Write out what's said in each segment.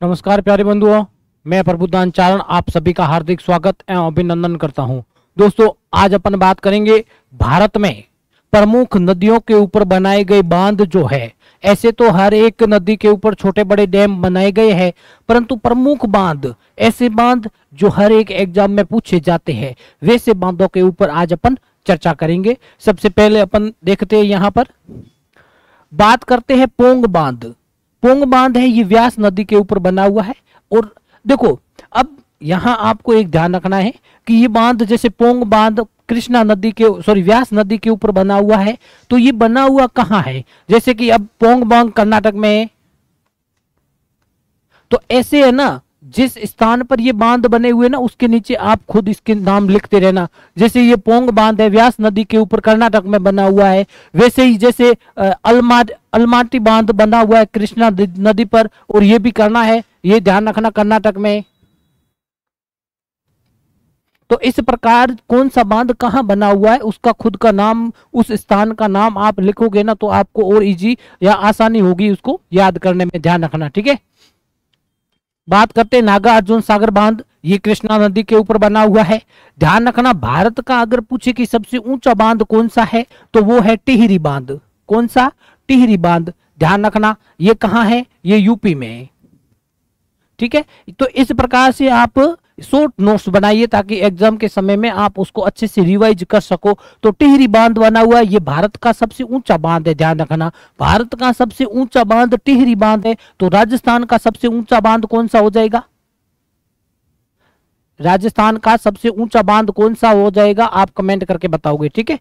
नमस्कार प्यारे बंधुओं, मैं प्रबुद्धान चारण आप सभी का हार्दिक स्वागत एवं अभिनंदन करता हूं। दोस्तों, आज अपन बात करेंगे भारत में प्रमुख नदियों के ऊपर बनाए गए बांध जो है। ऐसे तो हर एक नदी के ऊपर छोटे बड़े डैम बनाए गए हैं, परंतु प्रमुख बांध, ऐसे बांध जो हर एक एग्जाम में पूछे जाते हैं, वैसे बांधों के ऊपर आज अपन चर्चा करेंगे। सबसे पहले अपन देखते हैं, यहाँ पर बात करते हैं पोंग बांध। पोंग बांध है, ये व्यास नदी के ऊपर बना हुआ है। और देखो, अब यहां आपको एक ध्यान रखना है कि ये बांध, जैसे पोंग बांध कृष्णा नदी के व्यास नदी के ऊपर बना हुआ है, तो ये बना हुआ कहां है? जैसे कि अब पोंग बांध कर्नाटक में है, तो ऐसे है ना, जिस स्थान पर ये बांध बने हुए ना, उसके नीचे आप खुद इसके नाम लिखते रहना। जैसे ये पोंग बांध है, व्यास नदी के ऊपर कर्नाटक में बना हुआ है। वैसे ही जैसे अलमाटी बांध बना हुआ है कृष्णा नदी पर, और ये भी करना है, ये ध्यान रखना, कर्नाटक में। तो इस प्रकार कौन सा बांध कहाँ बना हुआ है, उसका खुद का नाम, उस स्थान का नाम आप लिखोगे ना, तो आपको और इजी या आसानी होगी उसको याद करने में। ध्यान रखना, ठीक है। बात करते हैं नागार्जुन सागर बांध, ये कृष्णा नदी के ऊपर बना हुआ है। ध्यान रखना, भारत का अगर पूछे कि सबसे ऊंचा बांध कौन सा है, तो वो है टिहरी बांध। कौन सा? टिहरी बांध। ध्यान रखना, ये कहां है? ये यूपी में है, ठीक है। तो इस प्रकार से आप शॉर्ट नोट्स बनाइए, ताकि एग्जाम के समय में आप उसको अच्छे से रिवाइज कर सको। तो टिहरी बांध बना हुआ है, ये भारत का सबसे ऊंचा बांध है। ध्यान रखना, भारत का सबसे ऊंचा बांध टिहरी बांध है। तो राजस्थान का सबसे ऊंचा बांध कौन सा हो जाएगा? राजस्थान का सबसे ऊंचा बांध कौन सा हो जाएगा, आप कमेंट करके बताओगे, ठीक है।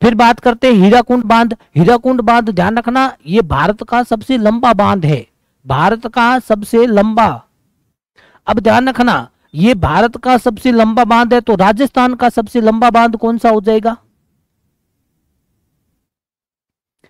फिर बात करते हैं हीराकुंड बांध। हीराकुंड बांध, ध्यान रखना, ये भारत का सबसे लंबा बांध है। भारत का सबसे लंबा। अब ध्यान रखना, ये भारत का सबसे लंबा बांध है, तो राजस्थान का सबसे लंबा बांध कौन सा हो जाएगा?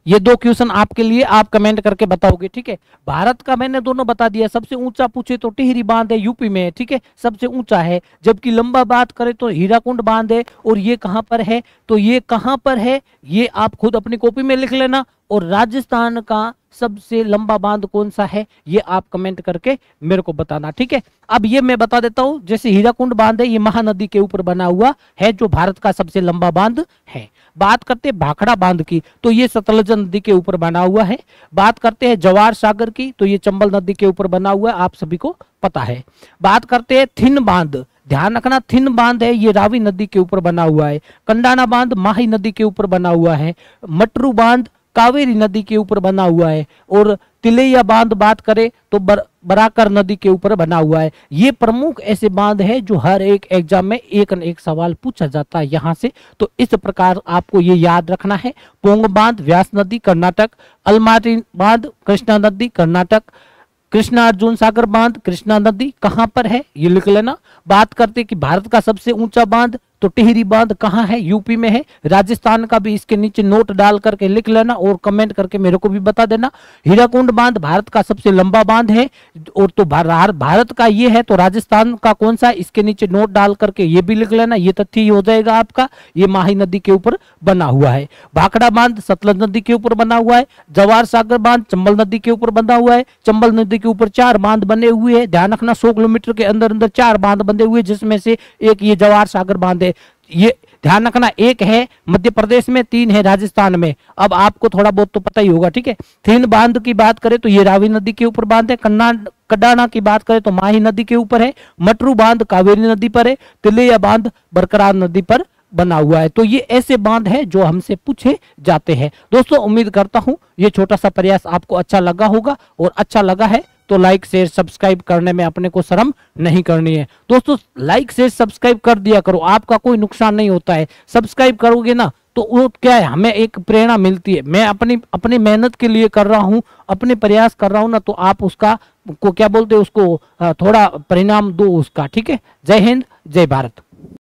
ये दो क्वेश्चन आपके लिए, आप कमेंट करके बताओगे, ठीक है। भारत का मैंने दोनों बता दिया। सबसे ऊंचा पूछे तो टिहरी बांध है, यूपी में है, ठीक है, सबसे ऊंचा है। जबकि लंबा बात करें तो हीराकुंड बांध है। और ये कहां पर है? तो ये कहां पर है, ये आप खुद अपनी कॉपी में लिख लेना। और राजस्थान का सबसे लंबा बांध कौन सा है, ये आप कमेंट करके मेरे को बताना, ठीक है। अब ये मैं बता देता हूं, जैसे हीराकुंड बांध है, ये महानदी के ऊपर बना हुआ है, जो भारत का सबसे लंबा बांध है। बात करते हैं भाखड़ा बांध की, तो ये सतलज नदी के ऊपर बना हुआ है। बात करते हैं जवार सागर की, तो ये चंबल नदी के ऊपर बना हुआ है, आप सभी को पता है। बात करते हैं थिन बांध। ध्यान रखना, थिन बांध है, ये रावी नदी के ऊपर बना हुआ है। कंडाना बांध माही नदी के ऊपर बना हुआ है। मटरू बांध कावेरी नदी के ऊपर बना हुआ है। और तिलैया बांध बात करें तो बराकर नदी के ऊपर बना हुआ है। ये प्रमुख ऐसे बांध है जो हर एक एग्जाम में एक न एक सवाल पूछा जाता है यहाँ से। तो इस प्रकार आपको ये याद रखना है। पोंग बांध व्यास नदी कर्नाटक, अलमाटी बांध कृष्णा नदी कर्नाटक, कृष्णा अर्जुन सागर बांध कृष्णा नदी कहां पर है, ये लिख लेना। बात करते कि भारत का सबसे ऊंचा बांध, तो टिहरी बांध कहां है? यूपी में है। राजस्थान का भी इसके नीचे नोट डाल करके लिख लेना और कमेंट करके मेरे को भी बता देना। हीराकुंड बांध भारत का सबसे लंबा बांध है। और तो भारत का ये है, तो राजस्थान का कौन सा, इसके नीचे नोट डाल करके ये भी लिख लेना। ये तथ्य हो जाएगा आपका, ये माही नदी के ऊपर बना हुआ है। भाखड़ा बांध सतलज नदी के ऊपर बना हुआ है। जवार सागर बांध चंबल नदी के ऊपर बना हुआ है। चंबल नदी के ऊपर 4 बांध बने हुए हैं। ध्यान रखना, 100 किलोमीटर के अंदर अंदर 4 बांध बने हुए, जिसमें से एक ये जवार सागर बांध है। ये ध्यान रखना, एक है मध्य प्रदेश में, 3 है राजस्थान में। अब आपको थोड़ा बहुत तो पता ही होगा, ठीक है। थिन बांध की बात करें तो ये रावी नदी के ऊपर बांध है। कडाना की बात करें तो माही नदी के ऊपर है। मटरू बांध कावेरी नदी पर है। तिलैया बांध बरकरार नदी पर बना हुआ है। तो ये ऐसे बांध है जो हमसे पूछे जाते हैं। दोस्तों, उम्मीद करता हूं ये छोटा सा प्रयास आपको अच्छा लगा होगा, और अच्छा लगा है तो लाइक शेयर सब्सक्राइब करने में अपने को शर्म नहीं करनी है। दोस्तों, लाइक शेयर सब्सक्राइब कर दिया करो, आपका कोई नुकसान नहीं होता है। सब्सक्राइब करोगे ना, तो वो क्या है, हमें एक प्रेरणा मिलती है। मैं अपनी मेहनत के लिए कर रहा हूँ, अपने प्रयास कर रहा हूँ ना, तो आप उसका को क्या बोलते हैं, उसको थोड़ा परिणाम दो उसका, ठीक है। जय हिंद, जय भारत।